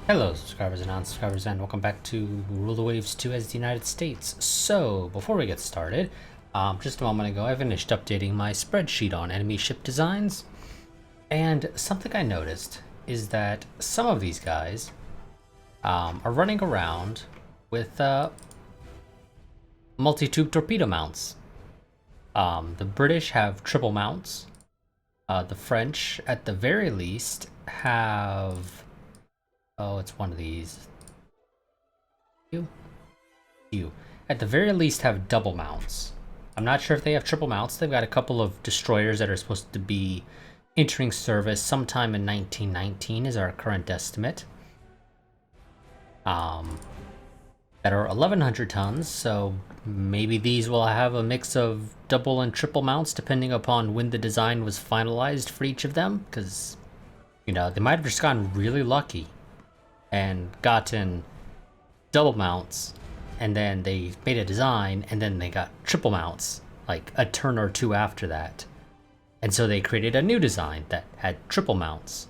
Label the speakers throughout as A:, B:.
A: Hello, subscribers and non-subscribers, and welcome back to Rule the Waves 2 as the United States. So, before we get started, just a moment ago I finished updating my spreadsheet on enemy ship designs, and something I noticed is that some of these guys are running around with multi-tube torpedo mounts. The British have triple mounts. The French, at the very least, have... Oh, it's one of these. You. At the very least have double mounts. I'm not sure if they have triple mounts. They've got a couple of destroyers that are supposed to be entering service sometime in 1919 is our current estimate. That are 1,100 tons, so maybe these will have a mix of double and triple mounts depending upon when the design was finalized for each of them, because, you know, they might have just gotten really lucky and gotten double mounts, and then they made a design, and then they got triple mounts, like a turn or two after that. And so they created a new design that had triple mounts.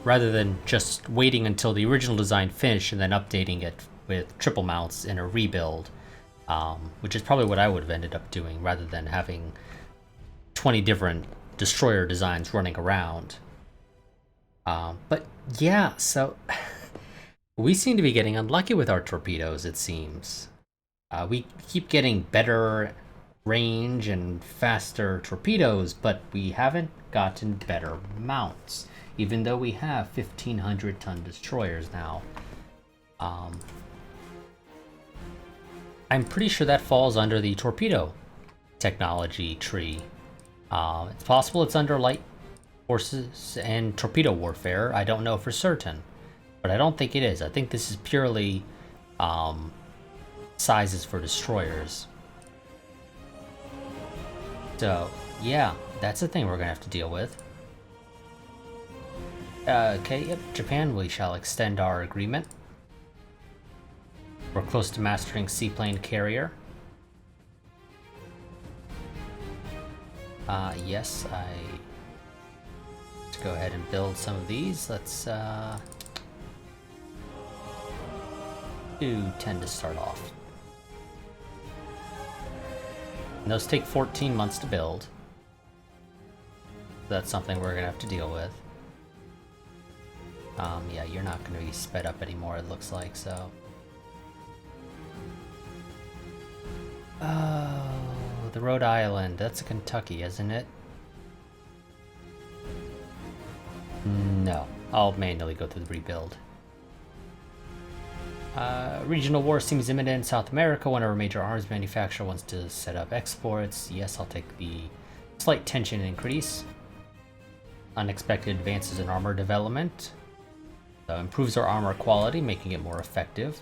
A: Rather than just waiting until the original design finished and then updating it with triple mounts in a rebuild, which is probably what I would have ended up doing, rather than having 20 different destroyer designs running around. But yeah, so we seem to be getting unlucky with our torpedoes, it seems. We keep getting better range and faster torpedoes, but we haven't gotten better mounts, even though we have 1,500-ton destroyers now. I'm pretty sure that falls under the torpedo technology tree. It's possible it's under light forces and torpedo warfare. I don't know for certain, but I don't think it is. I think this is purely sizes for destroyers. So yeah, that's the thing we're gonna have to deal with. Okay, yep, Japan, we shall extend our agreement. We're close to mastering seaplane carrier. Yes, let's go ahead and build some of these. Let's do 10 to start off. And those take 14 months to build. That's something we're gonna have to deal with. Yeah, you're not gonna be sped up anymore, it looks like, so. Oh, the Rhode Island, that's Kentucky, isn't it? No, I'll manually go through the rebuild. Regional war seems imminent in South America. One of our major arms manufacturer wants to set up exports. Yes, I'll take the slight tension increase. Unexpected advances in armor development. Improves our armor quality, making it more effective.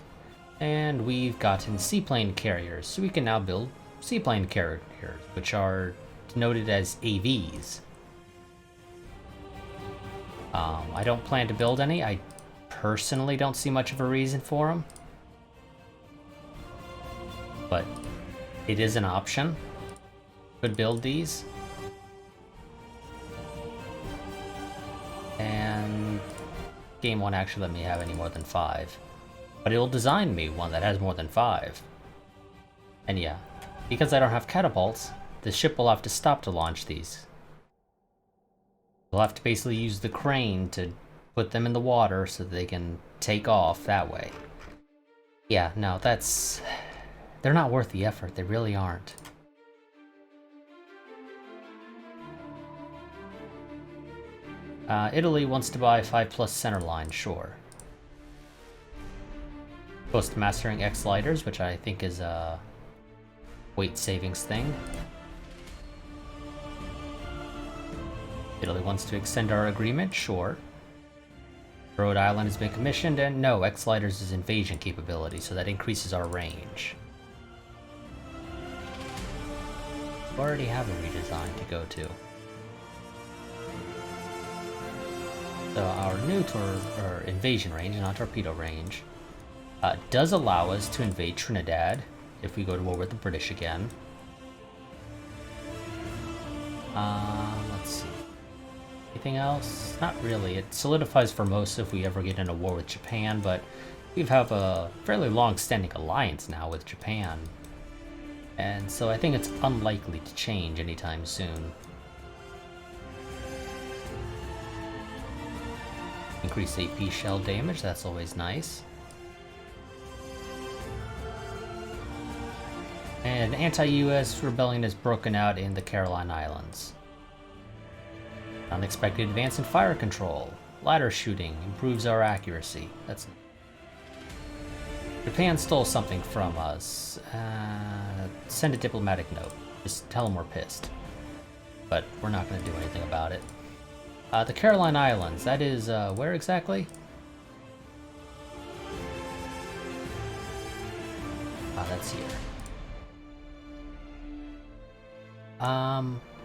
A: And we've gotten seaplane carriers, so we can now build seaplane carriers, which are denoted as AVs. I don't plan to build any. I personally don't see much of a reason for them, but it is an option. Could build these, and game won't actually let me have any more than 5, but it'll design me one that has more than 5. And yeah, because I don't have catapults, the ship will have to stop to launch these. We'll have to basically use the crane to put them in the water so that they can take off that way. Yeah, no, they're not worth the effort. They really aren't. Italy wants to buy 5+ centerline, sure. Close to mastering X-Lighters, which I think is a weight savings thing. Italy wants to extend our agreement, sure. Rhode Island has been commissioned, and no, X-Lighters is invasion capability, so that increases our range. We already have a redesign to go to. So our new invasion range, not torpedo range, does allow us to invade Trinidad if we go to war with the British again. Let's see. Anything else? Not really. It solidifies Formosa if we ever get in a war with Japan, but we have a fairly long-standing alliance now with Japan. And so I think it's unlikely to change anytime soon. Increase AP shell damage, that's always nice. And anti-US rebellion is broken out in the Caroline Islands. Unexpected advance in fire control. Ladder shooting improves our accuracy. That's Japan stole something from us. Send a diplomatic note. Just tell them we're pissed. But we're not going to do anything about it. The Caroline Islands, that is, where exactly? That's here.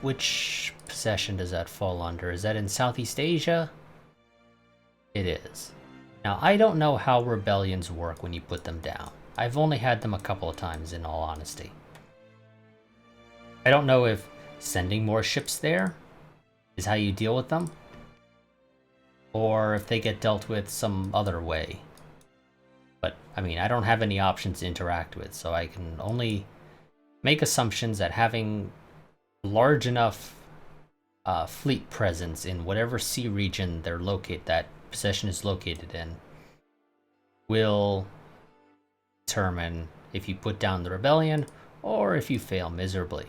A: Which possession does that fall under? Is that in Southeast Asia? It is. Now, I don't know how rebellions work when you put them down. I've only had them a couple of times, in all honesty. I don't know if sending more ships there is how you deal with them, or if they get dealt with some other way. But, I mean, I don't have any options to interact with, so I can only make assumptions that having large enough fleet presence in whatever sea region that possession is located in will determine if you put down the rebellion or if you fail miserably.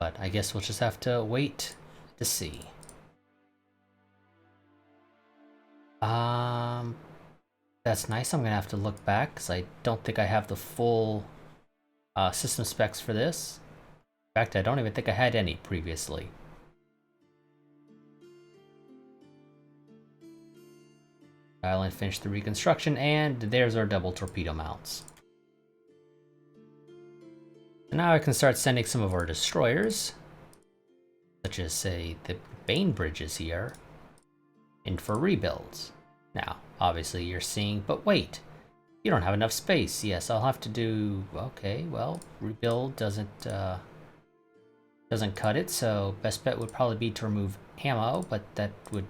A: But I guess we'll just have to wait to see. That's nice. I'm gonna have to look back because I don't think I have the full system specs for this. In fact, I don't even think I had any previously. Island finished the reconstruction, and there's our double torpedo mounts. And now I can start sending some of our destroyers, such as, say, the Bainbridges here, in for rebuilds. Now, obviously you're seeing, but wait, you don't have enough space. Yes, I'll have to do, okay, well, rebuild doesn't cut it, so best bet would probably be to remove ammo, but that would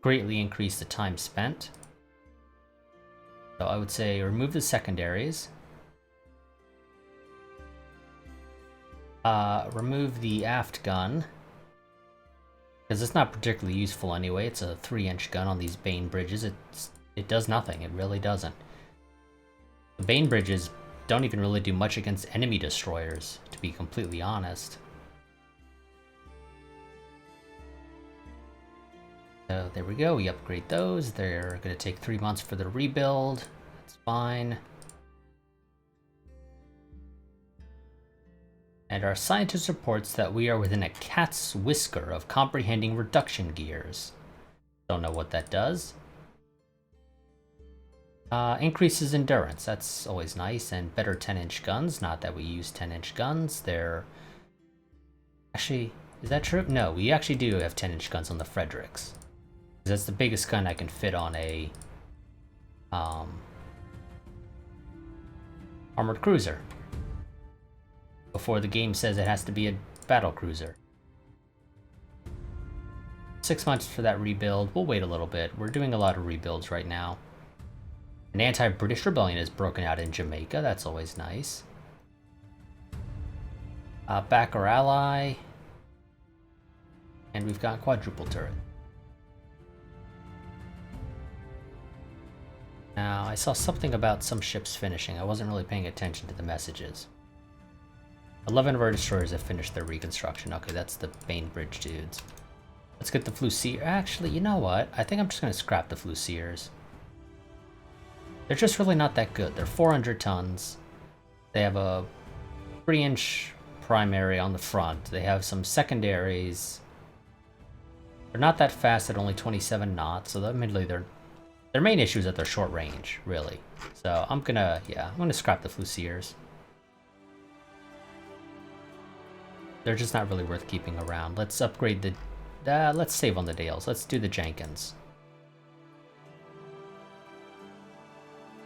A: greatly increase the time spent. So I would say remove the secondaries. Remove the aft gun, because it's not particularly useful anyway. It's a 3-inch gun on these Bainbridges. It does nothing. It really doesn't. The Bainbridges don't even really do much against enemy destroyers, to be completely honest. So there we go. We upgrade those. They're going to take 3 months for the rebuild. That's fine. And our scientist reports that we are within a cat's whisker of comprehending reduction gears. Don't know what that does. Increases endurance, that's always nice, and better 10-inch guns. Not that we use 10-inch guns. They're... Actually, is that true? No, we actually do have 10-inch guns on the Fredericks. That's the biggest gun I can fit on a armored cruiser. Before the game says it has to be a battle cruiser. 6 months for that rebuild. We'll wait a little bit. We're doing a lot of rebuilds right now. An anti-British rebellion is broken out in Jamaica. That's always nice. Back our ally. And we've got quadruple turret. Now, I saw something about some ships finishing. I wasn't really paying attention to the messages. 11 of our destroyers have finished their reconstruction. Okay, that's the Bainbridge dudes. Let's get the Flusiliers. Actually, you know what? I think I'm just going to scrap the Flusiliers. They're just really not that good. They're 400 tons. They have a 3-inch primary on the front. They have some secondaries. They're not that fast at only 27 knots, so admittedly their main issue is that they're short range, really. So I'm gonna scrap the Flusiliers. They're just not really worth keeping around. Let's upgrade the... let's save on the Dales. Let's do the Jenkins.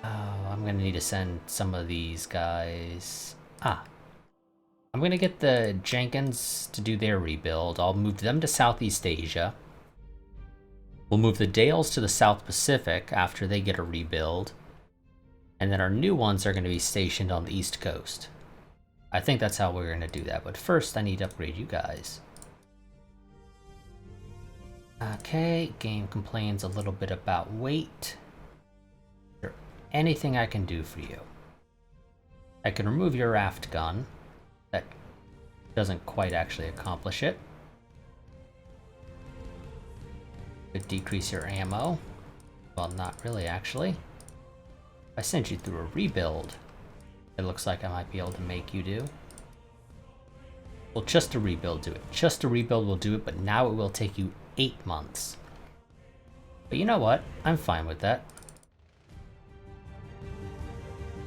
A: Oh, I'm gonna need to send some of these guys... I'm I'm going to get the Jenkins to do their rebuild. I'll move them to Southeast Asia. We'll move the Dales to the South Pacific after they get a rebuild. And then our new ones are going to be stationed on the East Coast. I think that's how we're going to do that. But first, I need to upgrade you guys. Okay, game complains a little bit about weight. Is there anything I can do for you? I can remove your raft gun. That doesn't quite actually accomplish it. Could decrease your ammo. Well, not really, actually. If I sent you through a rebuild, it looks like I might be able to make you do. Well, just a rebuild do it. Just a rebuild will do it, but now it will take you 8 months. But you know what? I'm fine with that.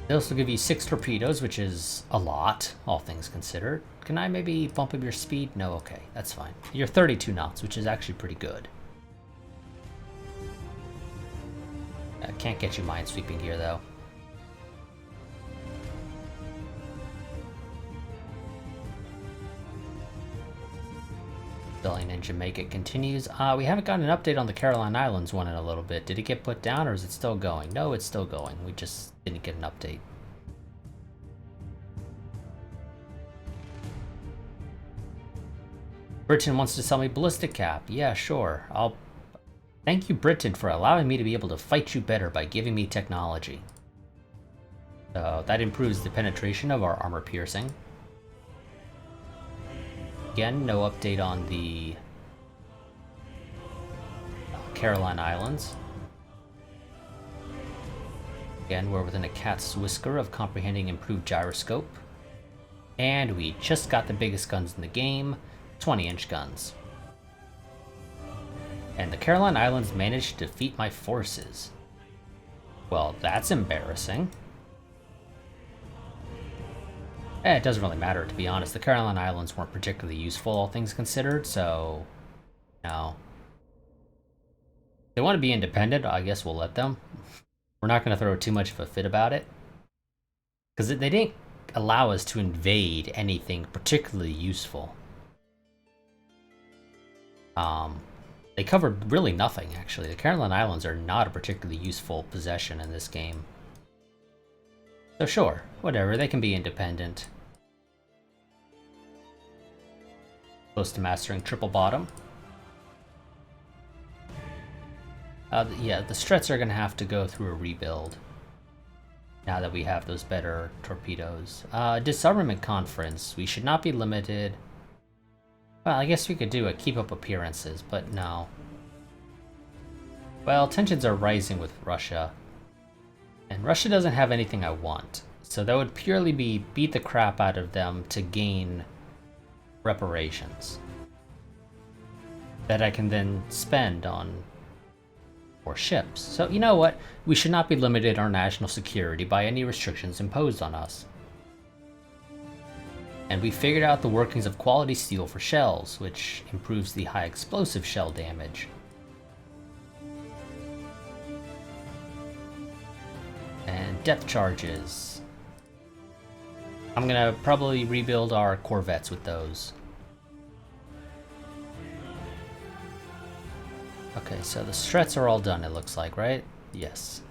A: They also give you 6 torpedoes, which is a lot, all things considered. Can I maybe bump up your speed? No, okay, that's fine. You're 32 knots, which is actually pretty good. I can't get you minesweeping gear, though. Building in Jamaica continues. We haven't gotten an update on the Caroline Islands one in a little bit. Did it get put down or is it still going? No, it's still going. We just didn't get an update. Britain wants to sell me ballistic cap. Yeah, sure. I'll thank you, Britain, for allowing me to be able to fight you better by giving me technology. So that improves the penetration of our armor piercing. Again, no update on the Caroline Islands. Again, we're within a cat's whisker of comprehending improved gyroscope. And we just got the biggest guns in the game, 20-inch guns. And the Caroline Islands managed to defeat my forces. Well, that's embarrassing. It doesn't really matter, to be honest. The Caroline Islands weren't particularly useful, all things considered, so no. If they want to be independent, I guess we'll let them. We're not going to throw too much of a fit about it. Because they didn't allow us to invade anything particularly useful. They covered really nothing, actually. The Caroline Islands are not a particularly useful possession in this game. So sure, whatever, they can be independent. Close to mastering triple bottom. Yeah, the Strets are going to have to go through a rebuild. Now that we have those better torpedoes. Disarmament conference, we should not be limited. Well, I guess we could do a keep up appearances, but no. Well, tensions are rising with Russia. And Russia doesn't have anything I want. So that would purely be beat the crap out of them to gain reparations. That I can then spend on more ships. So you know what? We should not be limited in our national security by any restrictions imposed on us. And we figured out the workings of quality steel for shells, which improves the high explosive shell damage. And depth charges. I'm gonna probably rebuild our corvettes with those. Okay, so the Strets are all done, it looks like, right? Yes.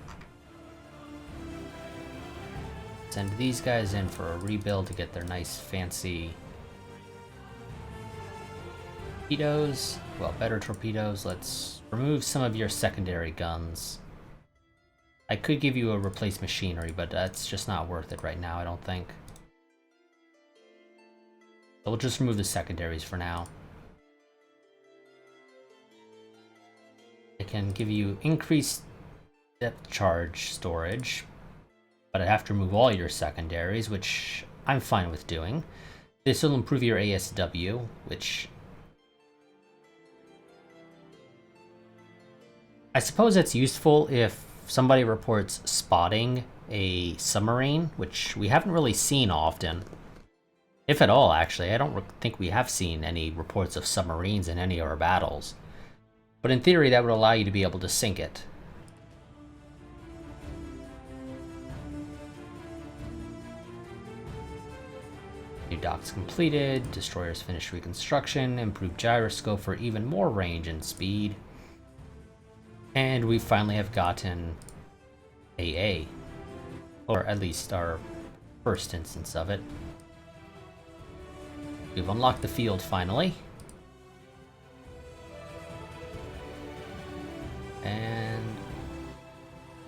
A: Send these guys in for a rebuild to get their nice fancy torpedoes. Well, better torpedoes. Let's remove some of your secondary guns. I could give you a replace machinery, but that's just not worth it right now, I don't think. So we'll just remove the secondaries for now. I can give you increased depth charge storage, but I have to remove all your secondaries, which I'm fine with doing. This will improve your ASW, which I suppose it's useful if somebody reports spotting a submarine, which we haven't really seen often. If at all, actually. I don't think we have seen any reports of submarines in any of our battles. But in theory, that would allow you to be able to sink it. New docks completed, destroyers finished reconstruction, improved gyroscope for even more range and speed. And we finally have gotten AA, or at least our first instance of it. We've unlocked the field finally. And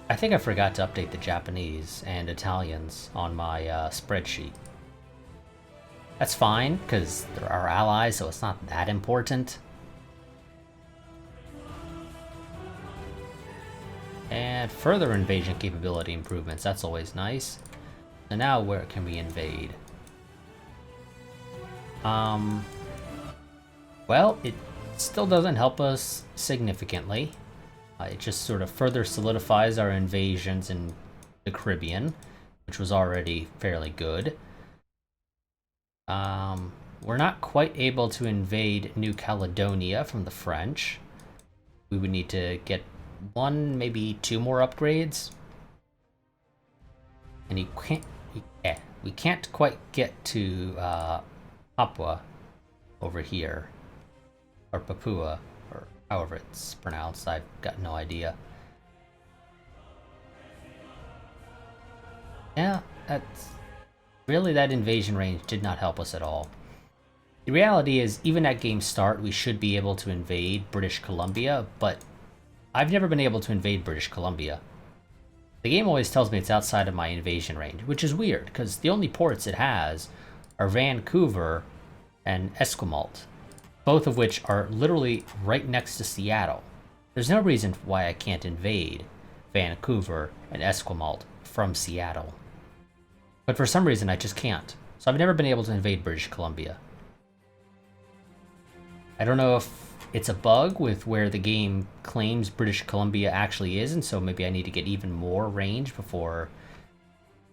A: I think I forgot to update the Japanese and Italians on my spreadsheet. That's fine, because they're our allies, so it's not that important. And further invasion capability improvements, that's always nice. So now where can we invade? Well, it still doesn't help us significantly. It just sort of further solidifies our invasions in the Caribbean, which was already fairly good. We're not quite able to invade New Caledonia from the French. We would need to get one, maybe two more upgrades. And we can't quite get to Papua over here, or Papua, or however it's pronounced. I've got no idea. Yeah, that's really, that invasion range did not help us at all. The reality is, even at game start, we should be able to invade British Columbia, but I've never been able to invade British Columbia. The game always tells me it's outside of my invasion range, which is weird, because the only ports it has are Vancouver and Esquimalt, both of which are literally right next to Seattle. There's no reason why I can't invade Vancouver and Esquimalt from Seattle. But for some reason, I just can't. So I've never been able to invade British Columbia. I don't know if it's a bug with where the game claims British Columbia actually is, and so maybe I need to get even more range before,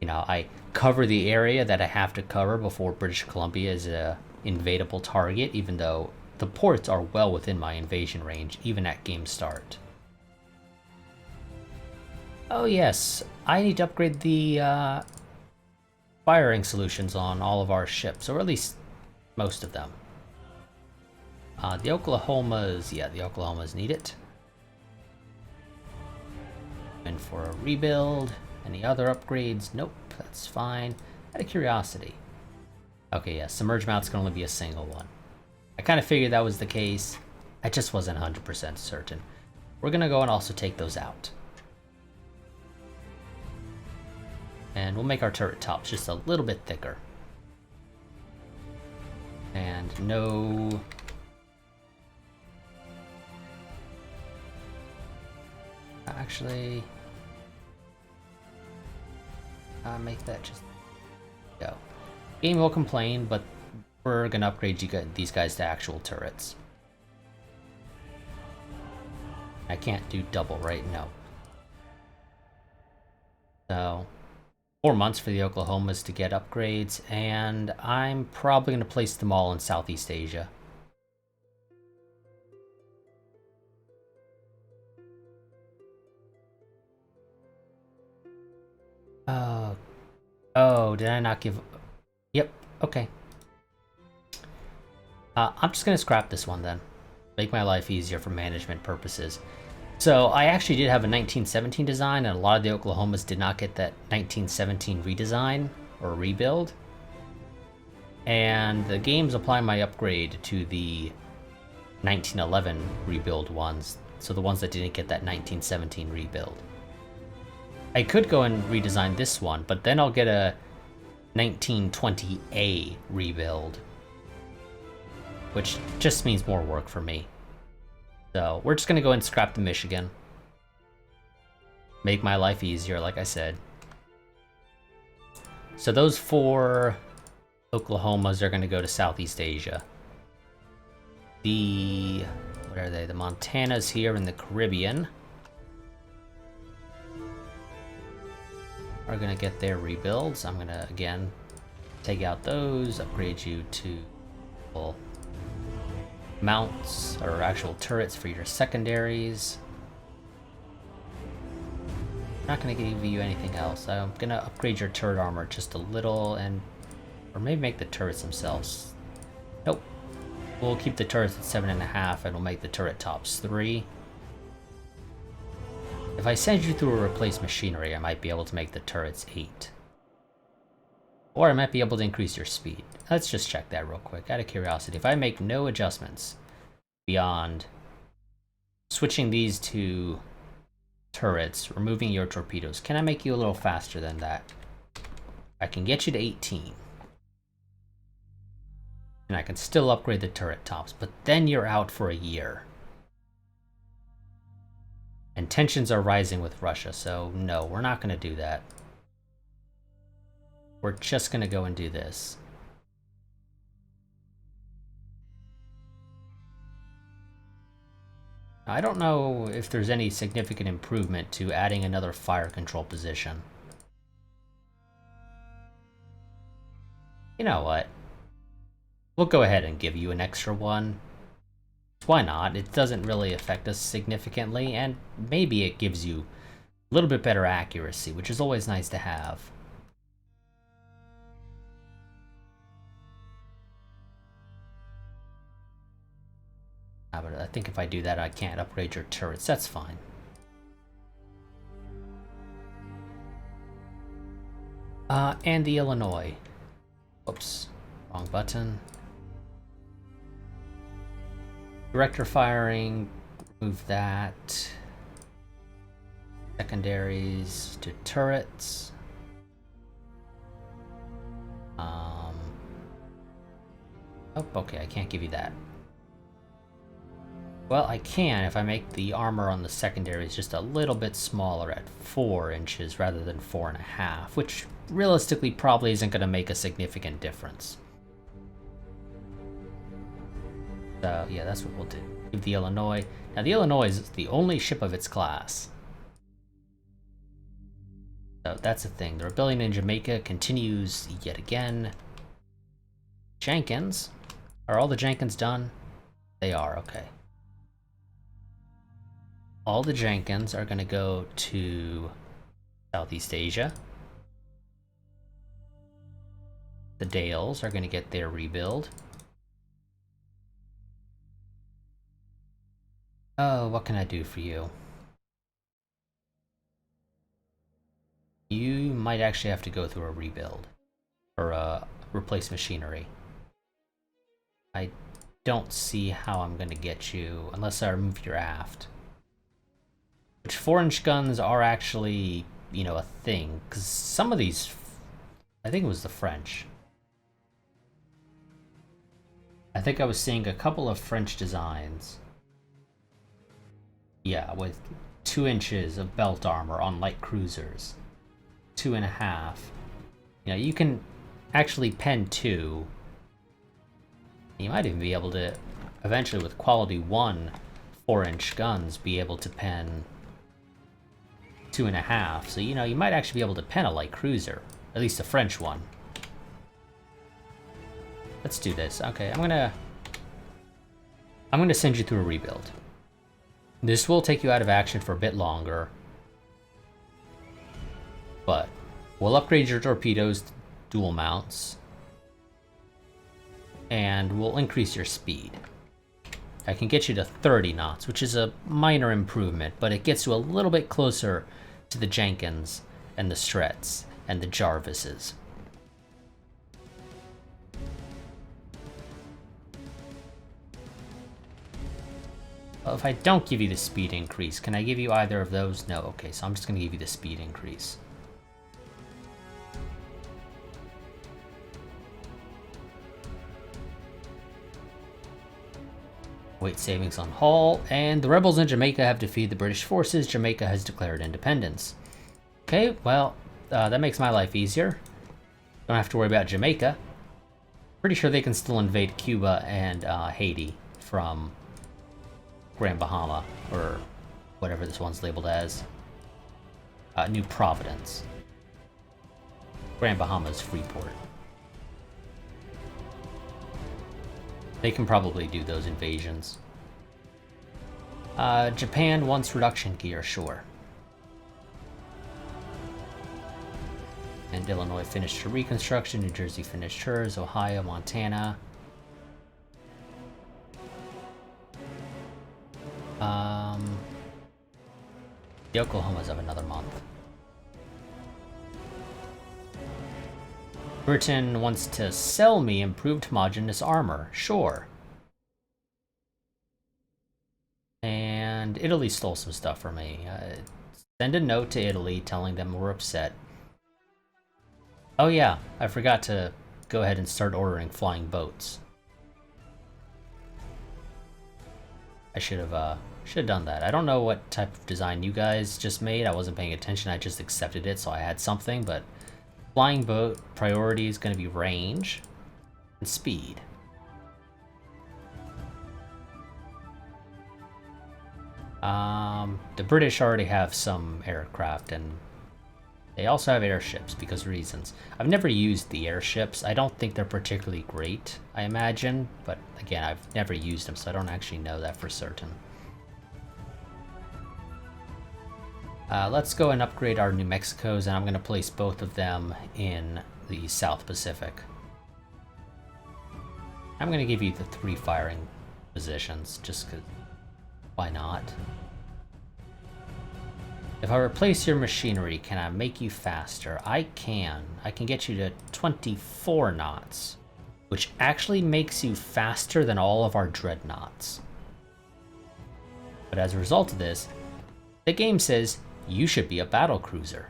A: you know, I cover the area that I have to cover before British Columbia is a invadable target, even though the ports are well within my invasion range, even at game start. Oh yes, I need to upgrade the firing solutions on all of our ships, or at least most of them. The Oklahomas need it. And for a rebuild, any other upgrades? Nope, that's fine. Out of curiosity. Okay, yeah, submerge mount's can only be a single one. I kind of figured that was the case. I just wasn't 100% certain. We're gonna go and also take those out. And we'll make our turret tops just a little bit thicker. And no... Actually... make that just... go. Game will complain, but we're gonna upgrade these guys to actual turrets. I can't do double, right? No. So... 4 months for the Oklahomas to get upgrades, and I'm probably going to place them all in Southeast Asia. Oh, did I not give... Yep, okay. I'm just going to scrap this one then. Make my life easier for management purposes. So I actually did have a 1917 design, and a lot of the Oklahomas did not get that 1917 redesign or rebuild. And the game's applying my upgrade to the 1911 rebuild ones, so the ones that didn't get that 1917 rebuild. I could go and redesign this one, but then I'll get a 1920A rebuild, which just means more work for me. So we're just gonna go and scrap the Michigan. Make my life easier, like I said. So those 4 Oklahomas are gonna go to Southeast Asia. What are they? The Montanas here in the Caribbean are gonna get their rebuilds. I'm gonna, again, take out those, upgrade you to full mounts or actual turrets for your secondaries. I'm not going to give you anything else. I'm going to upgrade your turret armor just a little, and Or maybe make the turrets themselves. Nope. We'll keep the turrets at 7.5 and we'll make the turret tops 3. If I send you through a replace machinery, I might be able to make the turrets 8. Or I might be able to increase your speed. Let's just check that real quick, out of curiosity. If I make no adjustments beyond switching these to turrets, removing your torpedoes, can I make you a little faster than that? I can get you to 18. And I can still upgrade the turret tops, but then you're out for a year. And tensions are rising with Russia, so no, we're not going to do that. We're just going to go and do this. I don't know if there's any significant improvement to adding another fire control position. You know what? We'll go ahead and give you an extra one. Why not? It doesn't really affect us significantly, and maybe it gives you a little bit better accuracy, which is always nice to have. But I think if I do that, I can't upgrade your turrets. That's fine. And the Illinois. Oops, wrong button. Director firing, remove that. Secondaries to turrets. Oh, okay, I can't give you that. Well, I can if I make the armor on the secondaries just a little bit smaller at 4 inches rather than 4.5, which realistically probably isn't going to make a significant difference. So yeah, that's what we'll do. Give the Illinois. Now the Illinois is the only ship of its class. So that's the thing. The rebellion in Jamaica continues yet again. Jenkins. Are all the Jenkins done? They are, okay. All the Jenkins are going to go to Southeast Asia. The Dales are going to get their rebuild. Oh, what can I do for you? You might actually have to go through a rebuild. Or replace machinery. I don't see how I'm going to get you unless I remove your aft. Which 4-inch guns are actually, you know, a thing. Because some of these, I think it was the French. I think I was seeing a couple of French designs. Yeah, with 2 inches of belt armor on light cruisers. 2.5. You know, you can actually pen 2. You might even be able to, eventually with quality 1 4-inch guns, be able to pen 2.5. So, you know, you might actually be able to pen a light cruiser. At least a French one. Let's do this. Okay, I'm gonna send you through a rebuild. This will take you out of action for a bit longer. But we'll upgrade your torpedoes to dual mounts. And we'll increase your speed. I can get you to 30 knots, which is a minor improvement, but it gets you a little bit closer to the Jenkins and the Strets and the Jarvises. Well, if I don't give you the speed increase, can I give you either of those? No, okay, so I'm just going to give you the speed increase. Weight savings on hull, and the rebels in Jamaica have defeated the British forces. Jamaica has declared independence. Okay, well, that makes my life easier. Don't have to worry about Jamaica. Pretty sure they can still invade Cuba and Haiti from Grand Bahama, or whatever this one's labeled as. New Providence. Grand Bahama's Freeport. They can probably do those invasions. Japan wants reduction gear, sure. And Illinois finished her reconstruction. New Jersey finished hers. Ohio, Montana. The Oklahomas have another month. Britain wants to sell me improved homogeneous armor. Sure. And Italy stole some stuff from me. Send a note to Italy telling them we're upset. Oh yeah, I forgot to go ahead and start ordering flying boats. I should have done that. I don't know what type of design you guys just made. I wasn't paying attention. I just accepted it, so I had something. But flying boat priority is going to be range and speed. The British already have some aircraft, and they also have airships because reasons. I've never used the airships. I don't think they're particularly great, I imagine, but again, I've never used them, so I don't actually know that for certain. Let's go and upgrade our New Mexicos, and I'm going to place both of them in the South Pacific. I'm going to give you the 3 firing positions, just because, why not? If I replace your machinery, can I make you faster? I can. I can get you to 24 knots, which actually makes you faster than all of our dreadnoughts. But as a result of this, the game says you should be a battlecruiser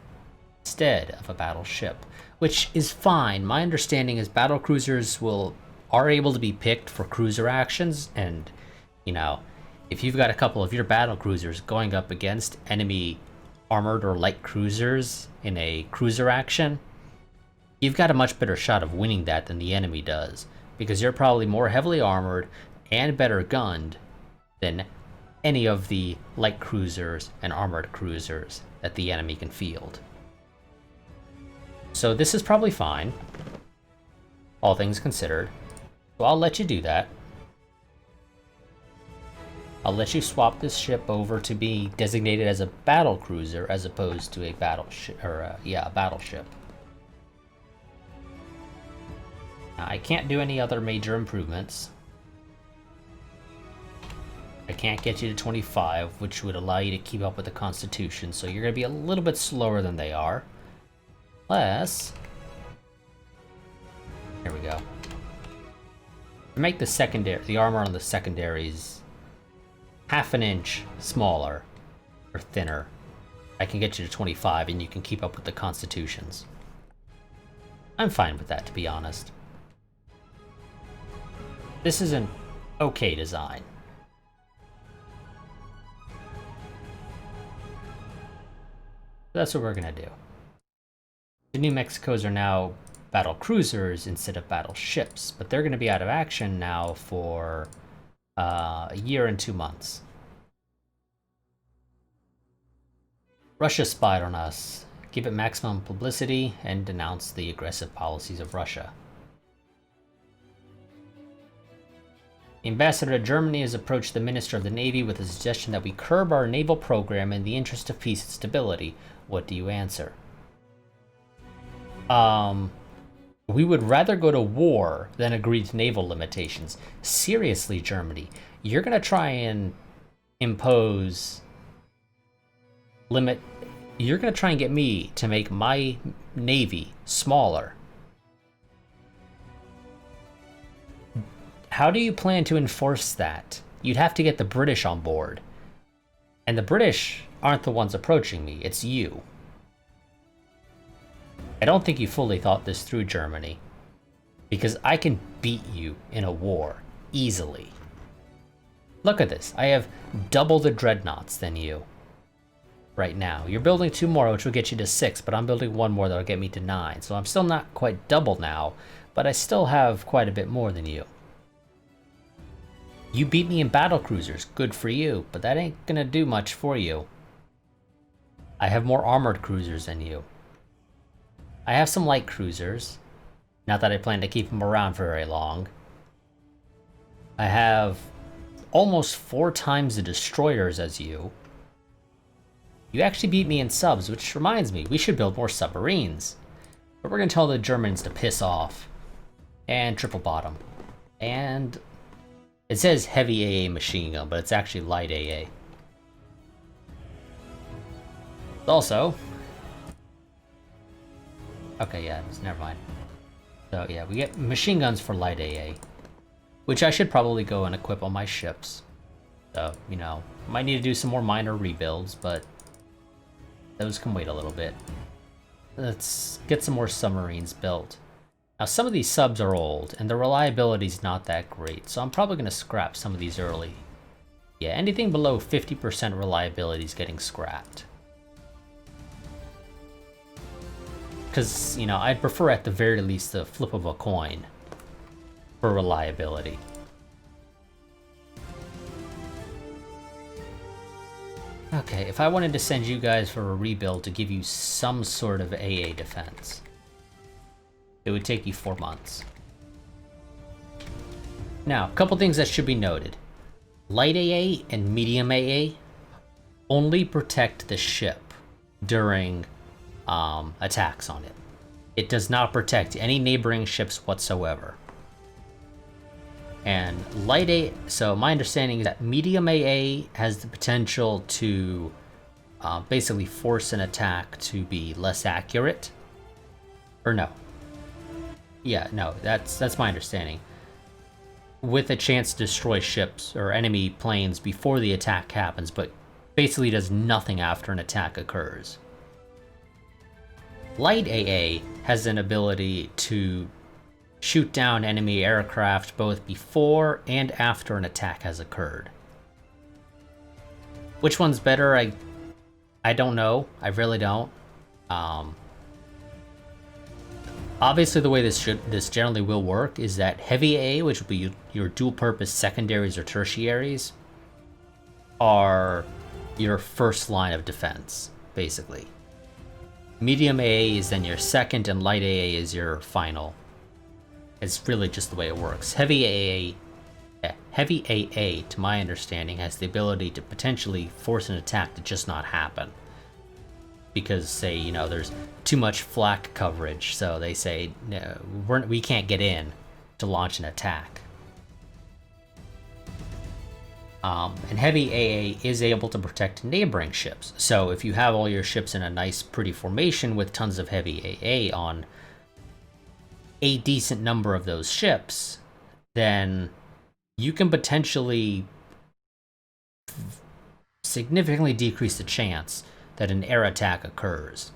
A: instead of a battleship, which is fine. My understanding is battlecruisers are able to be picked for cruiser actions, and you know, if you've got a couple of your battlecruisers going up against enemy armored or light cruisers in a cruiser action, you've got a much better shot of winning that than the enemy does, because you're probably more heavily armored and better gunned than any of the light cruisers and armored cruisers that the enemy can field. So this is probably fine, all things considered. So I'll let you do that. I'll let you swap this ship over to be designated as a battle cruiser as opposed to a battleship, or a battleship. Now, I can't do any other major improvements. I can't get you to 25, which would allow you to keep up with the Constitution, so you're going to be a little bit slower than they are. Unless... Here we go. To make the armor on the secondaries half an inch smaller or thinner, I can get you to 25 and you can keep up with the Constitutions. I'm fine with that, to be honest. This is an okay design. That's what we're gonna do. The New Mexicos are now battle cruisers instead of battleships, but they're gonna be out of action now for a year and 2 months. Russia spied on us. Give it maximum publicity and denounce the aggressive policies of Russia. The ambassador to Germany has approached the Minister of the Navy with a suggestion that we curb our naval program in the interest of peace and stability. What do you answer? We would rather go to war than agree to naval limitations. Seriously, Germany, you're gonna try and impose you're gonna try and get me to make my navy smaller. How do you plan to enforce that? You'd have to get the British on board. And the British aren't the ones approaching me, it's you. I don't think you fully thought this through, Germany, because I can beat you in a war easily. Look at this. I have double the dreadnoughts than you right now. You're building 2 more, which will get you to 6, but I'm building 1 more that'll get me to 9. So I'm still not quite double now, but I still have quite a bit more than you. You beat me in battle cruisers, good for you, but that ain't gonna do much for you. I have more armored cruisers than you. I have some light cruisers, not that I plan to keep them around for very long. I have almost 4 times the destroyers as you. You actually beat me in subs, which reminds me, we should build more submarines. But we're gonna tell the Germans to piss off. And triple bottom. And it says heavy AA machine gun, but it's actually light AA. Also, okay, yeah, never mind. So yeah, we get machine guns for light AA, which I should probably go and equip on my ships. So, you know, might need to do some more minor rebuilds, but those can wait a little bit. Let's get some more submarines built. Now, some of these subs are old, and the reliability's not that great, so I'm probably going to scrap some of these early. Yeah, anything below 50% reliability is getting scrapped. Because, you know, I'd prefer at the very least the flip of a coin for reliability. Okay, if I wanted to send you guys for a rebuild to give you some sort of AA defense, it would take you 4 months. Now, a couple things that should be noted. Light AA and medium AA only protect the ship during attacks on it. It does not protect any neighboring ships whatsoever. And light AA, so my understanding is that medium AA has the potential to basically force an attack to be less accurate. Or no. Yeah, no, that's my understanding. With a chance to destroy ships or enemy planes before the attack happens, but basically does nothing after an attack occurs. Light AA has an ability to shoot down enemy aircraft both before and after an attack has occurred. Which one's better? I don't know. I really don't. Obviously, the way this generally will work is that heavy AA, which will be your dual-purpose secondaries or tertiaries, are your first line of defense, basically. Medium AA is then your second, and light AA is your final. It's really just the way it works. Heavy AA, to my understanding, has the ability to potentially force an attack to just not happen. Because, say, you know, there's too much flak coverage, so they say, no, we can't get in to launch an attack. And heavy AA is able to protect neighboring ships. So if you have all your ships in a nice, pretty formation with tons of heavy AA on a decent number of those ships, then you can potentially significantly decrease the chance that an air attack occurs.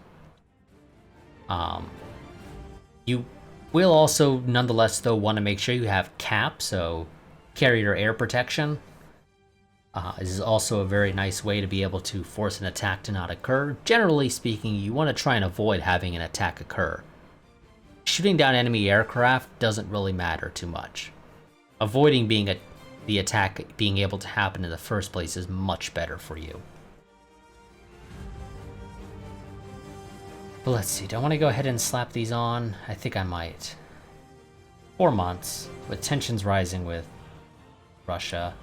A: You will also, nonetheless, though, want to make sure you have CAP, so carrier air protection. This is also a very nice way to be able to force an attack to not occur. Generally speaking, you want to try and avoid having an attack occur. Shooting down enemy aircraft doesn't really matter too much. Avoiding the attack being able to happen in the first place is much better for you. But let's see, do I want to go ahead and slap these on? I think I might. 4 months, with tensions rising with Russia.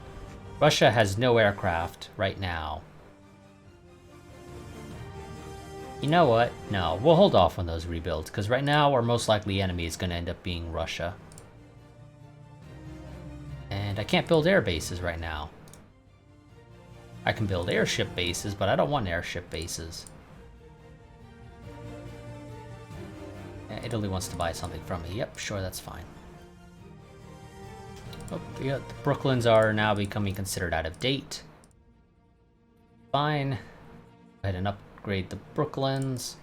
A: Russia has no aircraft right now. You know what? No, we'll hold off on those rebuilds, because right now our most likely enemy is going to end up being Russia. And I can't build air bases right now. I can build airship bases, but I don't want airship bases. Italy wants to buy something from me. Yep, sure, that's fine. Oh, yeah, the Brooklyns are now becoming considered out of date. Fine. Go ahead and upgrade the Brooklyns.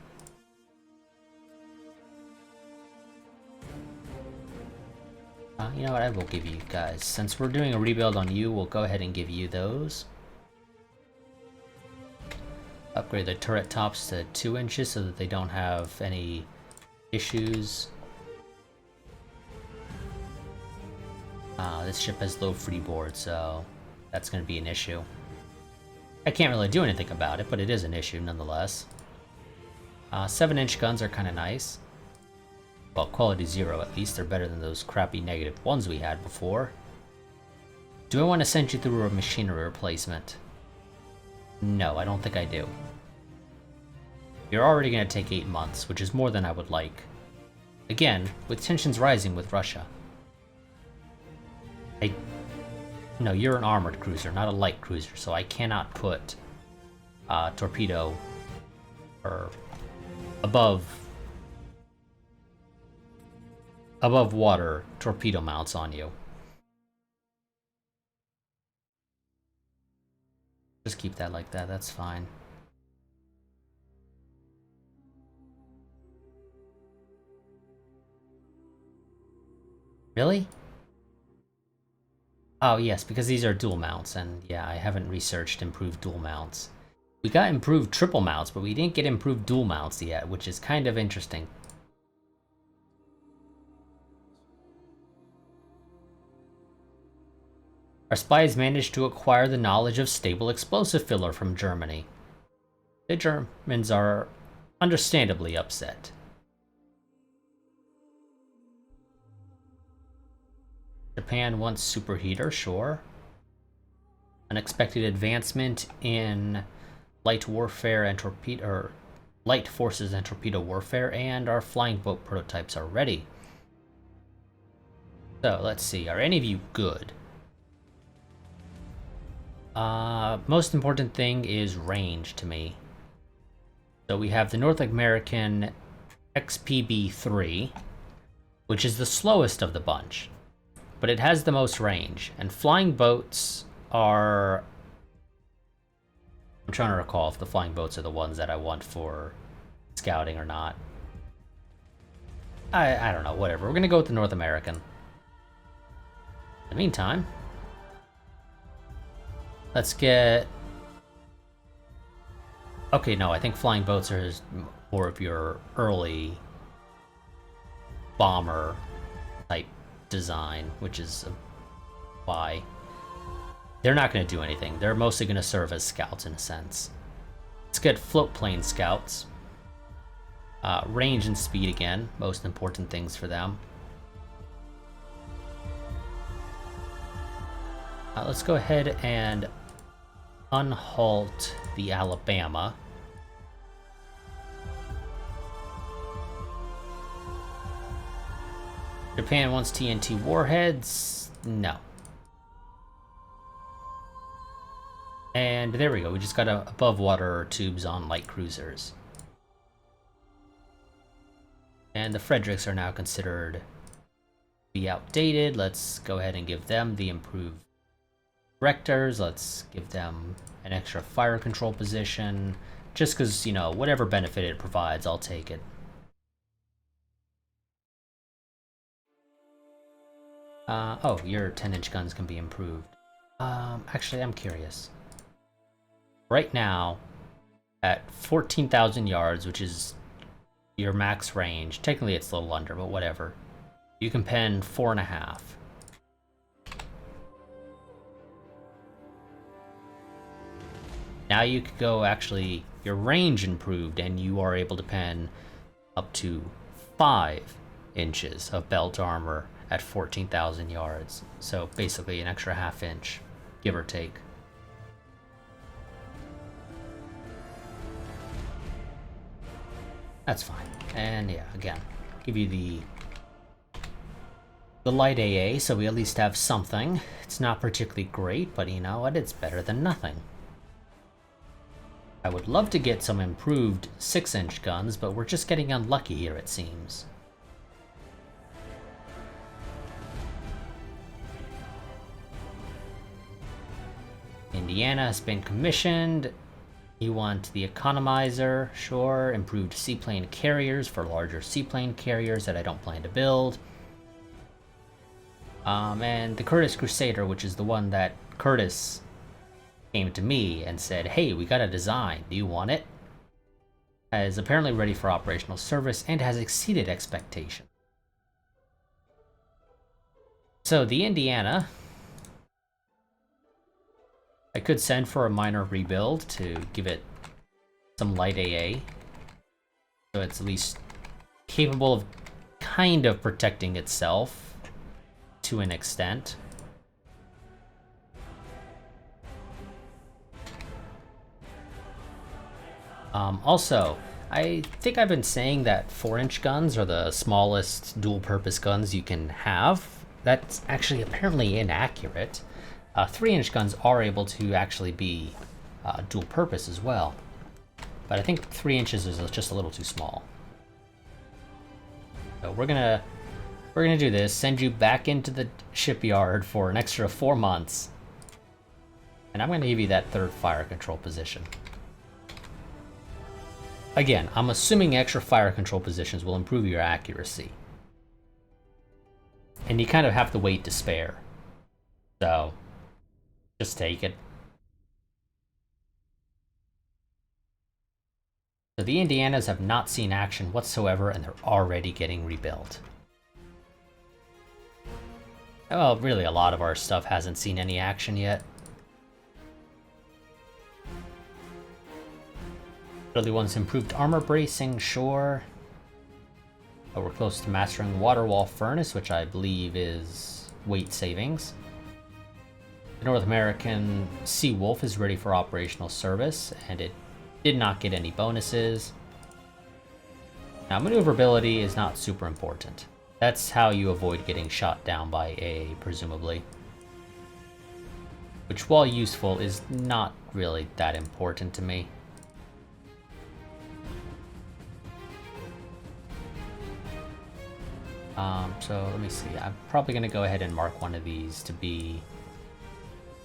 A: You know what, I will give you guys. Since we're doing a rebuild on you, we'll go ahead and give you those. Upgrade the turret tops to 2 inches so that they don't have any issues. This ship has low freeboard, so that's going to be an issue. I can't really do anything about it, but it is an issue nonetheless. 7-inch guns are kind of nice. Well, quality 0 at least. They're better than those crappy -1s we had before. Do I want to send you through a machinery replacement? No, I don't think I do. You're already going to take 8 months, which is more than I would like. Again, with tensions rising with Russia. No, you're an armored cruiser, not a light cruiser, so I cannot put torpedo or above water torpedo mounts on you. Just keep that like that, that's fine. Really? Oh yes, because these are dual mounts, and yeah, I haven't researched improved dual mounts. We got improved triple mounts, but we didn't get improved dual mounts yet, which is kind of interesting. Our spies managed to acquire the knowledge of stable explosive filler from Germany. The Germans are understandably upset. Japan wants superheater, sure. Unexpected advancement in light warfare and light forces and torpedo warfare, and our flying boat prototypes are ready. So let's see, are any of you good? Most important thing is range to me. So we have the North American XPB-3, which is the slowest of the bunch, but it has the most range, and flying boats are... I'm trying to recall if the flying boats are the ones that I want for scouting or not. I don't know, whatever. We're gonna go with the North American. In the meantime, let's get... Okay, no, I think flying boats are more of your early bomber type design, which is why they're not going to do anything. They're mostly going to serve as scouts in a sense. Let's get float plane scouts. Range and speed again, most important things for them. Let's go ahead and unhalt the Alabama. Japan wants TNT warheads? No. And there we go, we just got above water tubes on light cruisers. And the Fredericks are now considered to be outdated. Let's go ahead and give them the improved directors. Let's give them an extra fire control position. Just because, you know, whatever benefit it provides, I'll take it. Oh, your 10-inch guns can be improved. Actually, I'm curious. Right now, at 14,000 yards, which is your max range, technically it's a little under, but whatever, you can pen 4.5. Now you could go, actually, your range improved, and you are able to pen up to 5 inches of belt armor at 14,000 yards. So basically an extra ½ inch, give or take. That's fine. And yeah, again, give you the light AA, so we at least have something. It's not particularly great, but you know what? It's better than nothing. I would love to get some improved 6-inch guns, but we're just getting unlucky here, it seems. Indiana has been commissioned. You want the economizer, sure. Improved seaplane carriers for larger seaplane carriers that I don't plan to build. And the Curtis Crusader, which is the one that Curtis came to me and said, hey, we got a design, do you want it? Is apparently ready for operational service and has exceeded expectation. So the Indiana, I could send for a minor rebuild to give it some light AA, so it's at least capable of kind of protecting itself to an extent. Also, I think I've been saying that 4-inch guns are the smallest dual-purpose guns you can have. That's actually apparently inaccurate. 3-inch guns are able to actually be dual-purpose as well. But I think 3 inches is just a little too small. So we're gonna do this, send you back into the shipyard for an extra 4 months. And I'm gonna give you that 3rd fire control position. Again, I'm assuming extra fire control positions will improve your accuracy. And you kind of have to wait to spare. So, just take it. So the Indianas have not seen action whatsoever, and they're already getting rebuilt. Well, really a lot of our stuff hasn't seen any action yet. Early ones improved armor bracing, sure. But we're close to mastering water wall furnace, which I believe is weight savings. The North American Sea Wolf is ready for operational service, and it did not get any bonuses. Now, maneuverability is not super important. That's how you avoid getting shot down by A, presumably. Which, while useful, is not really that important to me. So let me see. I'm probably going to go ahead and mark one of these to be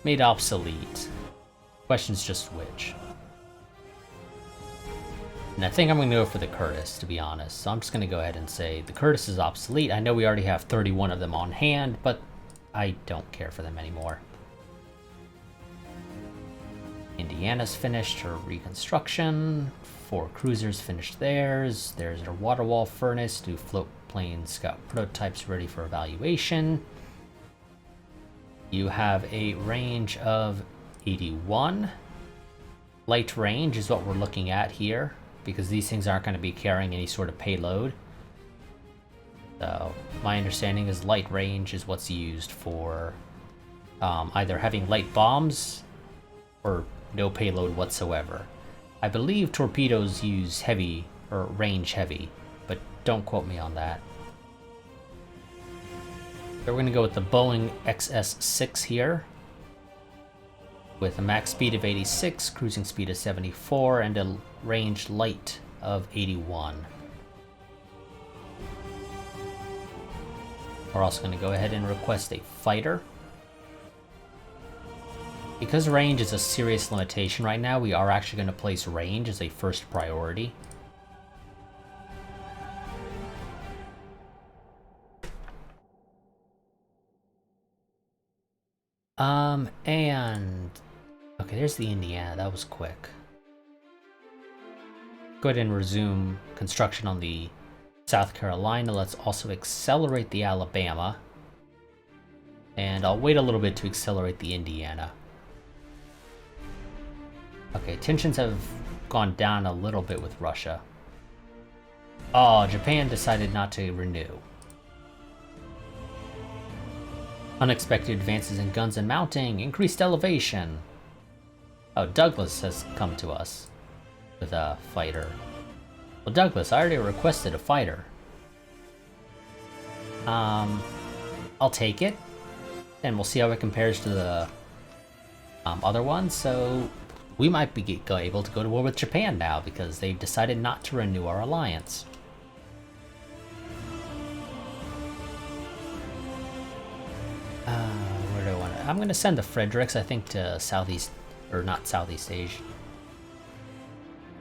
A: made obsolete. Question's just which. And I think I'm going to go for the Curtis, to be honest. So I'm just going to go ahead and say the Curtis is obsolete. I know we already have 31 of them on hand, but I don't care for them anymore. Indiana's finished her reconstruction. 4 cruisers finished theirs. There's her water wall furnace. New float plane scout prototypes ready for evaluation. You have a range of 81. Light range is what we're looking at here, because these things aren't going to be carrying any sort of payload. So my understanding is light range is what's used for either having light bombs or no payload whatsoever. I believe torpedoes use heavy or range heavy, but don't quote me on that. So we're going to go with the Boeing XS-6 here, with a max speed of 86, cruising speed of 74, and a range light of 81. We're also going to go ahead and request a fighter. Because range is a serious limitation right now, we are actually going to place range as a first priority. And okay, there's the Indiana. That was quick. Go ahead and resume construction on the South Carolina. Let's also accelerate the Alabama. And I'll wait a little bit to accelerate the Indiana. Okay, tensions have gone down a little bit with Russia. Oh, Japan decided not to renew. Unexpected advances in guns and mounting, increased elevation. Oh, Douglas has come to us with a fighter. Well, Douglas, I already requested a fighter. I'll take it, and we'll see how it compares to the other ones. So we might be able to go to war with Japan now because they've decided not to renew our alliance. Where do I want to? I'm going to send the Fredericks, I think, to Southeast, or not Southeast Asia.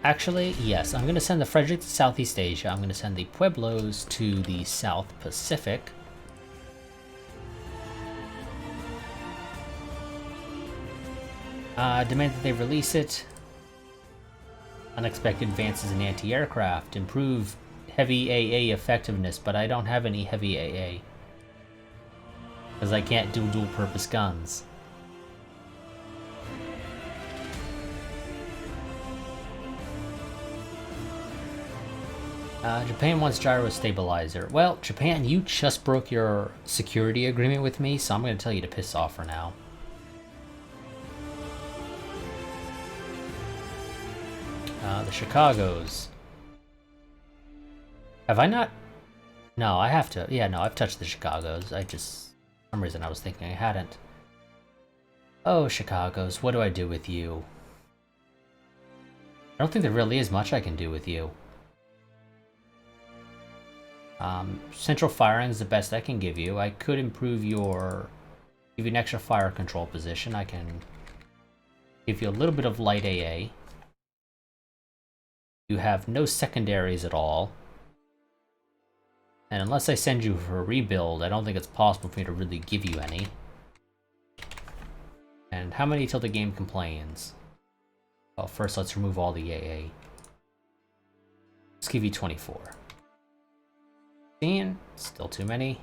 A: Actually, yes, I'm going to send the Fredericks to Southeast Asia. I'm going to send the Pueblos to the South Pacific. Demand that they release it. Unexpected advances in anti-aircraft. Improve heavy AA effectiveness, but I don't have any heavy AA. Because I can't do dual-purpose guns. Japan wants gyro stabilizer. Well, Japan, you just broke your security agreement with me, so I'm going to tell you to piss off for now. The Chicagos. Have I not? No, I have to. Yeah, no, I've touched the Chicagos. For some reason I was thinking I hadn't. Oh, Chicagos, what do I do with you? I don't think there really is much I can do with you. Central firing is the best I can give you. I could improve give you an extra fire control position. I can give you a little bit of light AA. You have no secondaries at all. And unless I send you for a rebuild, I don't think it's possible for me to really give you any. And how many till the game complains? Well, first let's remove all the AA. Let's give you 24. Still too many.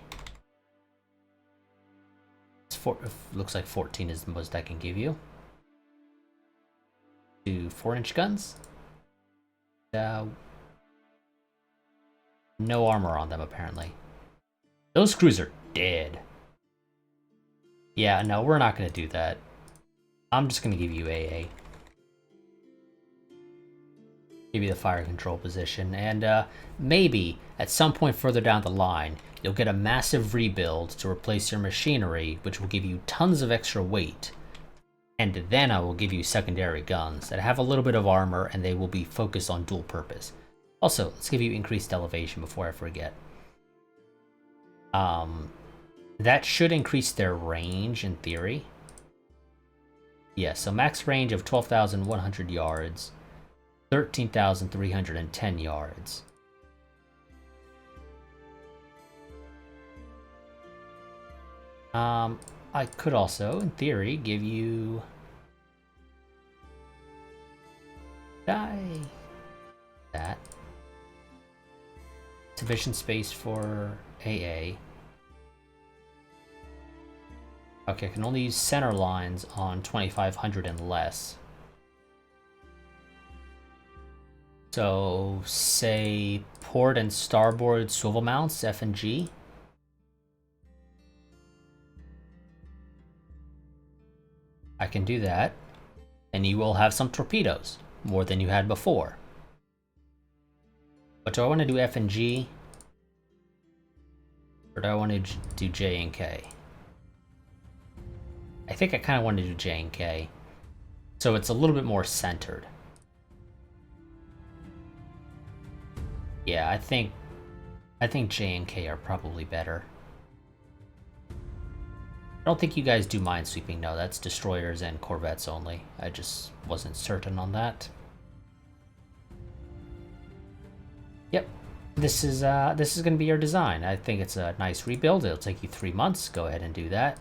A: Looks like 14 is the most I can give you. 2 4-inch guns. No armor on them, apparently. Those crews are dead. Yeah, no, we're not going to do that. I'm just going to give you AA. Give you the fire control position, and maybe at some point further down the line, you'll get a massive rebuild to replace your machinery, which will give you tons of extra weight. And then I will give you secondary guns that have a little bit of armor, and they will be focused on dual purpose. Also, let's give you increased elevation before I forget. That should increase their range in theory. Yeah, so max range of 12,100 yards. 13,310 yards. I could also, in theory, give you that. Sufficient space for AA. Okay, I can only use center lines on 2,500 and less. So, say port and starboard swivel mounts, F and G. I can do that. And you will have some torpedoes, more than you had before. But do I want to do F and G? Or do I want to do J and K? I think I kind of want to do J and K. So it's a little bit more centered. Yeah, I think J and K are probably better. I don't think you guys do minesweeping. No, that's destroyers and corvettes only. I just wasn't certain on that. Yep, this is going to be your design. I think it's a nice rebuild. It'll take you 3 months. Go ahead and do that.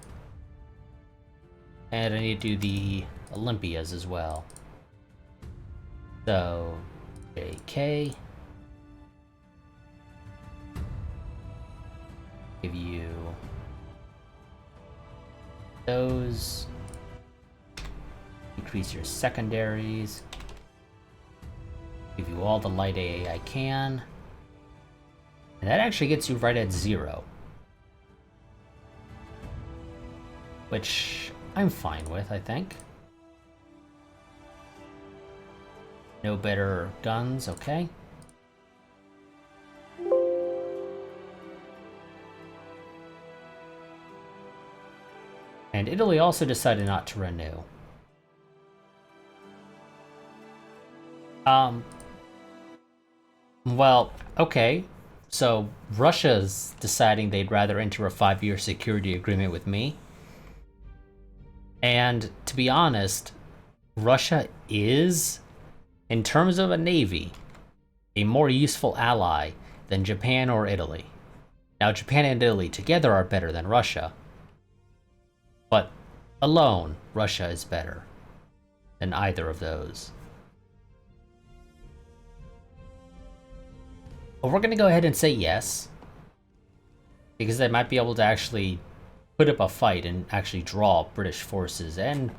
A: And I need to do the Olympias as well. So, JK. Give you those. Increase your secondaries. Give you all the light AA I can. And that actually gets you right at 0. Which I'm fine with, I think. No better guns, okay. And Italy also decided not to renew. Well, okay. So Russia's deciding they'd rather enter a 5-year security agreement with me. And to be honest, Russia is, in terms of a navy, a more useful ally than Japan or Italy. Now, Japan and Italy together are better than Russia. But alone, Russia is better than either of those. But we're going to go ahead and say yes. Because they might be able to actually put up a fight and actually draw British forces and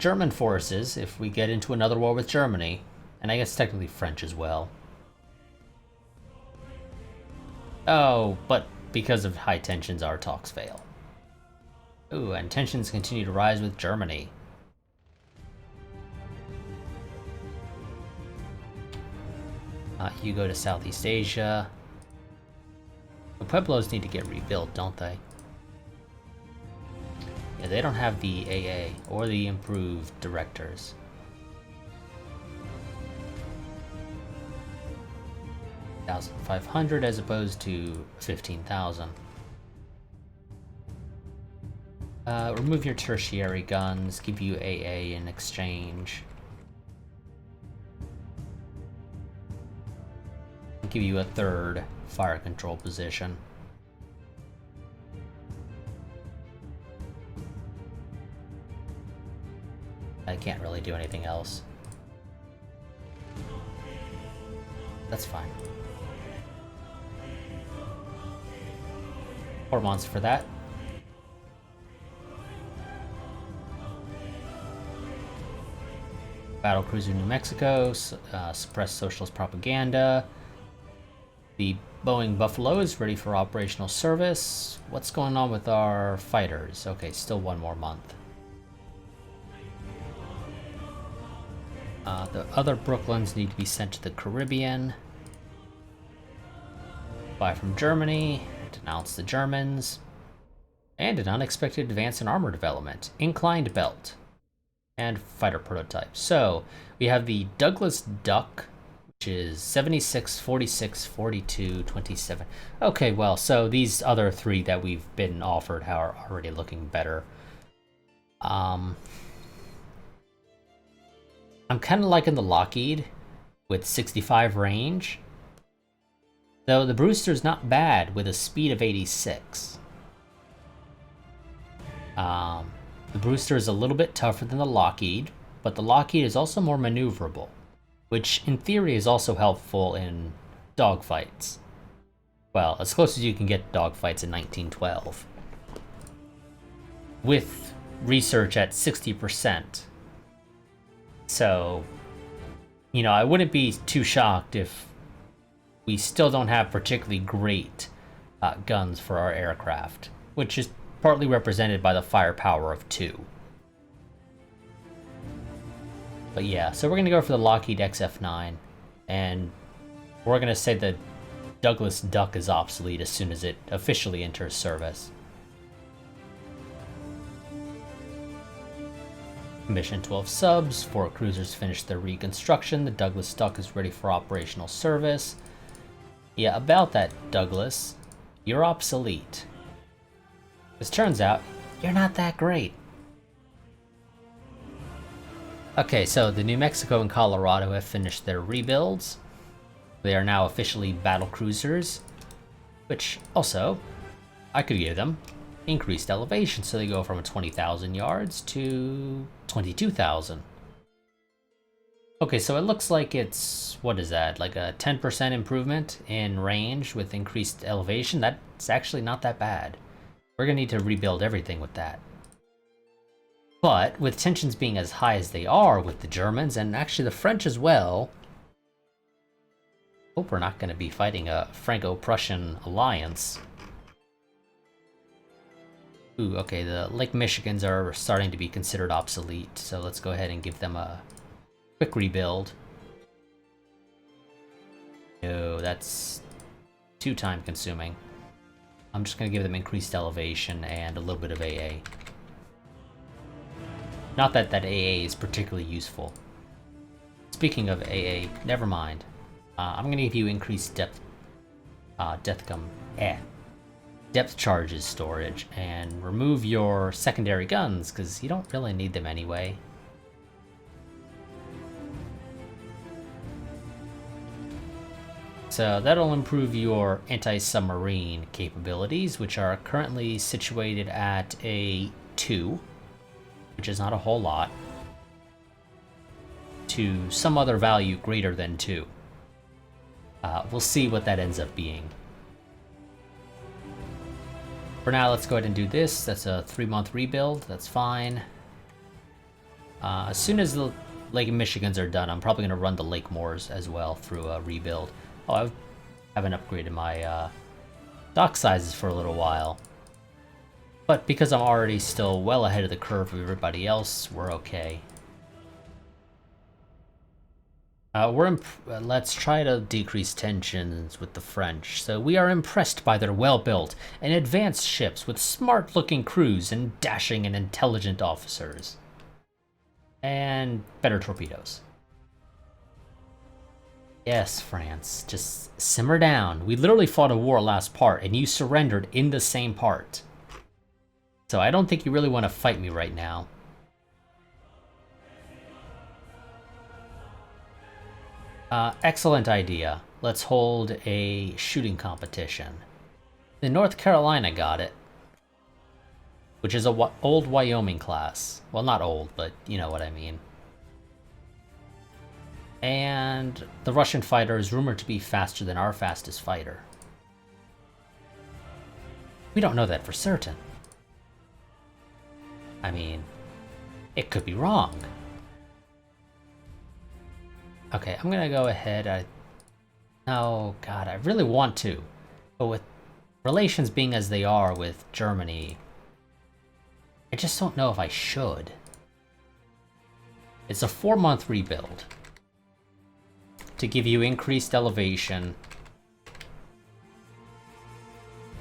A: German forces if we get into another war with Germany. And I guess technically French as well. Oh, but because of high tensions, our talks fail. Ooh, and tensions continue to rise with Germany. You go to Southeast Asia. The Pueblos need to get rebuilt, don't they? Yeah, they don't have the AA or the improved directors. $1,500 as opposed to 15,000. Remove your tertiary guns, give you AA in exchange. Give you a third fire control position. I can't really do anything else. That's fine. 4 months for that. Battlecruiser New Mexico, suppress socialist propaganda. The Boeing Buffalo is ready for operational service. What's going on with our fighters? Okay, still 1 more month. The other Brooklyns need to be sent to the Caribbean. Buy from Germany, denounce the Germans. And an unexpected advance in armor development. Inclined belt. And fighter prototype. So, we have the Douglas Duck, which is 76, 46, 42, 27. Okay, well, so these other 3 that we've been offered are already looking better. I'm kind of liking the Lockheed with 65 range. Though the Brewster's not bad with a speed of 86. The Brewster is a little bit tougher than the Lockheed, but the Lockheed is also more maneuverable, which in theory is also helpful in dogfights. Well, as close as you can get dogfights in 1912. With research at 60%. So, you know, I wouldn't be too shocked if we still don't have particularly great guns for our aircraft, which is partly represented by the firepower of 2. But yeah, so we're going to go for the Lockheed XF9, and we're going to say the Douglas Duck is obsolete as soon as it officially enters service. Mission 12 subs, 4 cruisers finished their reconstruction, the Douglas Duck is ready for operational service. Yeah, about that, Douglas, you're obsolete. As turns out, you're not that great. Okay, so the New Mexico and Colorado have finished their rebuilds. They are now officially battle cruisers, which also, I could give them increased elevation, so they go from 20,000 yards to 22,000. Okay, so it looks like it's, what is that, like a 10% improvement in range with increased elevation? That's actually not that bad. We're gonna need to rebuild everything with that. But with tensions being as high as they are with the Germans, and actually the French as well, hope we're not gonna be fighting a Franco-Prussian alliance. Ooh, okay, the Lake Michigans are starting to be considered obsolete, so let's go ahead and give them a quick rebuild. No, that's too time consuming. I'm just gonna give them increased elevation and a little bit of AA. Not that that AA is particularly useful. Speaking of AA, never mind. I'm gonna give you increased depth charges storage, and remove your secondary guns, because you don't really need them anyway. So that'll improve your anti-submarine capabilities, which are currently situated at a 2, which is not a whole lot, to some other value greater than 2. We'll see what that ends up being. For now, let's go ahead and do this. That's a 3-month rebuild. That's fine. As soon as the Lake Michigans are done, I'm probably going to run the Lake Moors as well through a rebuild. Oh, I haven't upgraded my dock sizes for a little while. But because I'm already still well ahead of the curve of everybody else, we're okay. Let's try to decrease tensions with the French. So we are impressed by their well-built and advanced ships with smart-looking crews and dashing and intelligent officers. And better torpedoes. Yes, France, just simmer down. We literally fought a war last part, and you surrendered in the same part. So I don't think you really want to fight me right now. Excellent idea. Let's hold a shooting competition. The North Carolina got it. Which is a old Wyoming class. Well, not old, but you know what I mean. And the Russian fighter is rumored to be faster than our fastest fighter. We don't know that for certain. I mean, it could be wrong. Okay, I'm gonna go ahead. Oh god, I really want to. But with relations being as they are with Germany, I just don't know if I should. It's a 4-month rebuild to give you increased elevation,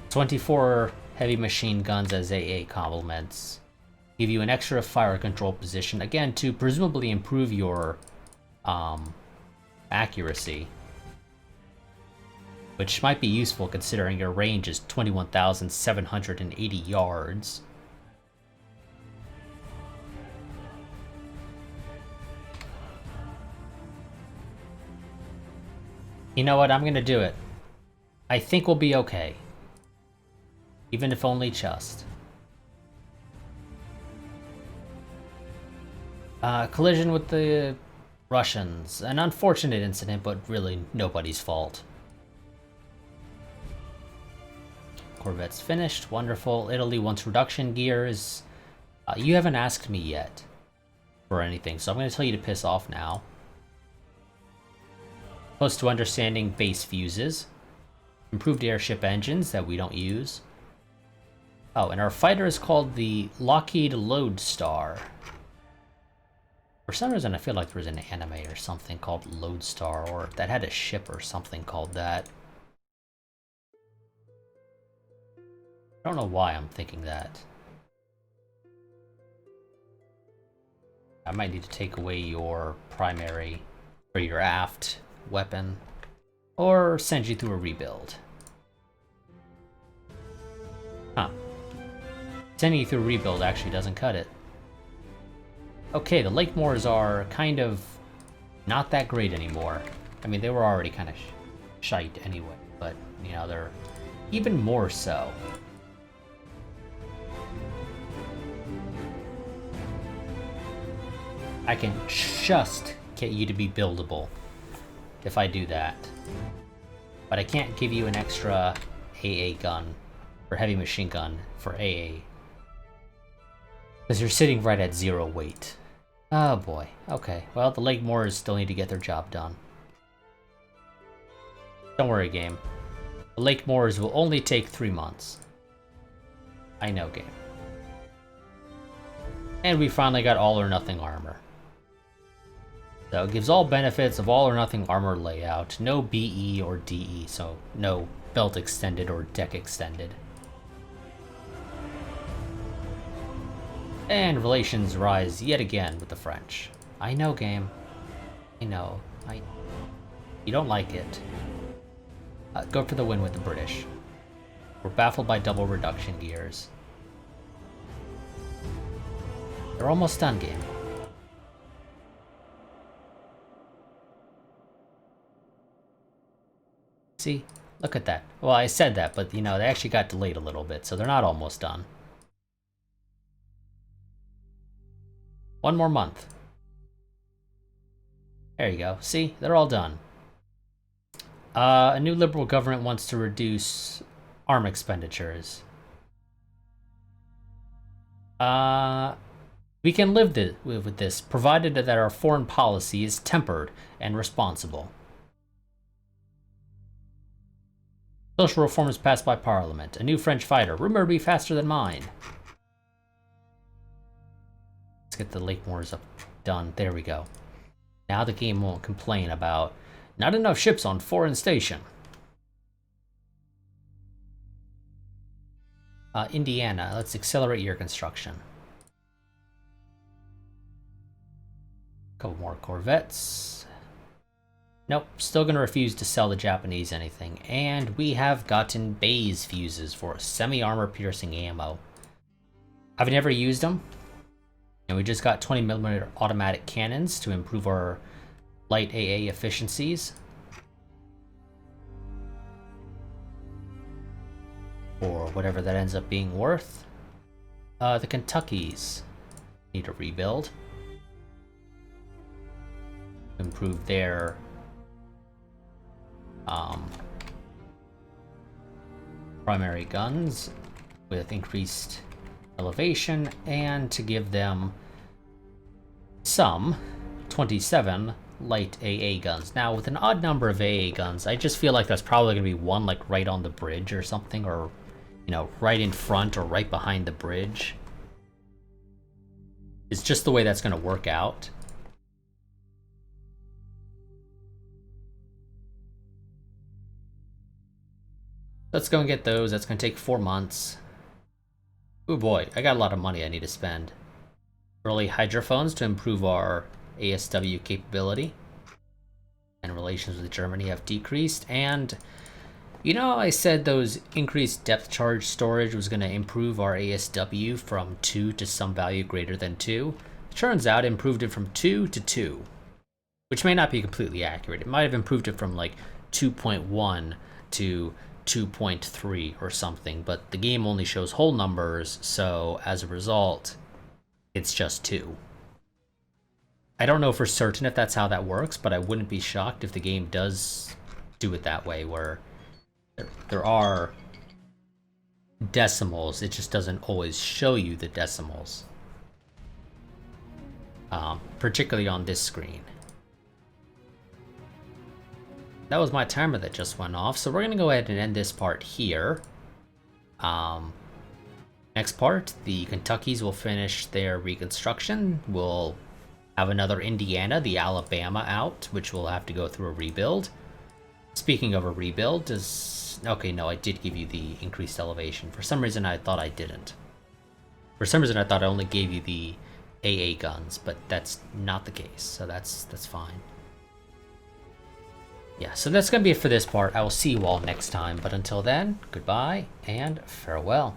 A: 24 heavy machine guns as AA complements, give you an extra fire control position, again to presumably improve your accuracy, which might be useful considering your range is 21,780 yards. You know what? I'm gonna do it. I think we'll be okay. Even if only just. Collision with the Russians. An unfortunate incident, but really nobody's fault. Corvette's finished. Wonderful. Italy wants reduction gears. You haven't asked me yet for anything, so I'm going to tell you to piss off now. Close to understanding base fuses. Improved airship engines that we don't use. Oh, and our fighter is called the Lockheed Lodestar. For some reason, I feel like there was an anime or something called Lodestar, or that had a ship or something called that. I don't know why I'm thinking that. I might need to take away your primary, or your aft weapon, or send you through a rebuild. Huh. Sending you through a rebuild actually doesn't cut it. Okay, the Lake Moors are kind of not that great anymore. I mean, they were already kind of shite anyway, but, you know, they're even more so. I can just get you to be buildable if I do that. But I can't give you an extra AA gun, or heavy machine gun for AA. Because you're sitting right at 0 weight. Oh boy. Okay. Well, the Lake Moors still need to get their job done. Don't worry, game. The Lake Moors will only take 3 months. I know, game. And we finally got all or nothing armor. So it gives all benefits of all or nothing armor layout. No BE or DE, so no belt extended or deck extended. And relations rise yet again with the French. I know, game. I know. You don't like it. Go for the win with the British. We're baffled by double reduction gears. They're almost done, game. See? Look at that. Well, I said that, but, you know, they actually got delayed a little bit, so they're not almost done. 1 more month. There you go. See? They're all done. A new liberal government wants to reduce arm expenditures. We can live with this, provided that our foreign policy is tempered and responsible. Social reforms passed by Parliament. A new French fighter, rumored to be faster than mine. Let's get the Lake Moors up done. There we go. Now the game won't complain about not enough ships on foreign station. Indiana, let's accelerate your construction. Couple more corvettes. Nope, still gonna refuse to sell the Japanese anything. And we have gotten Bayes fuses for semi-armor piercing ammo. I've never used them. And we just got 20mm automatic cannons to improve our light AA efficiencies. Or whatever that ends up being worth. The Kentuckys need a rebuild. Improve their primary guns with increased elevation, and to give them some 27 light AA guns. Now, with an odd number of AA guns, I just feel like that's probably going to be one like right on the bridge or something, or you know, right in front or right behind the bridge. It's just the way that's going to work out. Let's go and get those. That's going to take 4 months. Oh boy, I got a lot of money I need to spend. Early hydrophones to improve our ASW capability. And relations with Germany have decreased. And, you know, I said those increased depth charge storage was going to improve our ASW from 2 to some value greater than 2. Turns out it improved it from 2 to 2. Which may not be completely accurate. It might have improved it from like 2.1 to 2.3 or something, but the game only shows whole numbers, so as a result, it's just 2. I don't know for certain if that's how that works, but I wouldn't be shocked if the game does do it that way, where there are decimals, it just doesn't always show you the decimals. Particularly on this screen. That was my timer that just went off, so we're going to go ahead and end this part here. Next part, the Kentuckys will finish their reconstruction. We'll have another Indiana, the Alabama out, which will have to go through a rebuild. Speaking of a rebuild, okay, no, I did give you the increased elevation. For some reason, I thought I didn't. For some reason, I thought I only gave you the AA guns, but that's not the case, so that's fine. Yeah, so that's going to be it for this part. I will see you all next time, but until then, goodbye and farewell.